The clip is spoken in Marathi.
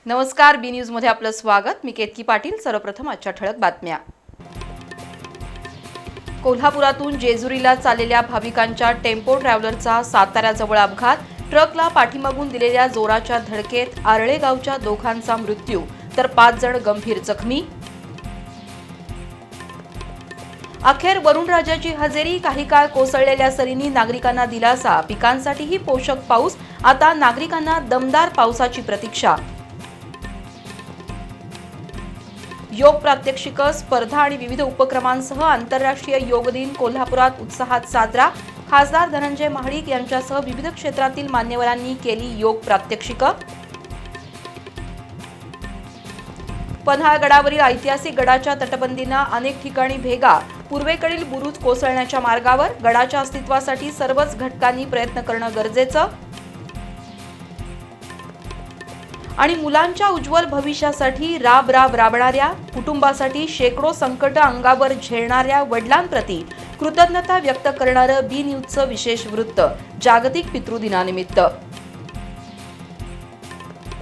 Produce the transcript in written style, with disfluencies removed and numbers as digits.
नमस्कार, बी न्यूज मध्ये आपलं स्वागत। मी केतकी पाटील। सर्वप्रथम आजच्या ठळक बातम्या। कोल्हापुरातून जेजुरीला चाललेल्या भाविकांच्या टेम्पो ट्रॅव्हलरचा साताऱ्याजवळ अपघात। ट्रकला पाठीमागून दिलेल्या जोराच्या धडकेत आरळे गावच्या दोघांचा मृत्यू तर 5 जण गंभीर जखमी। अखेर वरुणराजाची हजेरी। काही काळ कोसळलेल्या सरींनी नागरिकांना दिलासा। पिकांसाठीही पोषक पाऊस। आता नागरिकांना दमदार पावसाची प्रतीक्षा। योग प्रात्यक्षिक स्पर्धा आणि विविध उपक्रमांसह आंतरराष्ट्रीय योग दिन कोल्हापुरात उत्साहात साजरा। खासदार धनंजय महाडिक यांच्यासह विविध क्षेत्रातील मान्यवरांनी केली योग प्रात्यक्षिक। पन्हाळगडावरील ऐतिहासिक गडाच्या तटबंदींना अनेक ठिकाणी भेगा। पूर्वेकडील बुरुज कोसळण्याच्या मार्गावर। गडाच्या अस्तित्वासाठी सर्वच घटकांनी प्रयत्न करणं गरजेचं। आणि मुलांच्या उज्ज्वल भविष्यासाठी राबणाऱ्या कुटुंबासाठी शेकडो संकट अंगावर झेलणाऱ्या वडिलांप्रती कृतज्ञता व्यक्त करणारं बी न्यूजचं विशेष वृत्त। जागतिक पितृदिनानिमित्त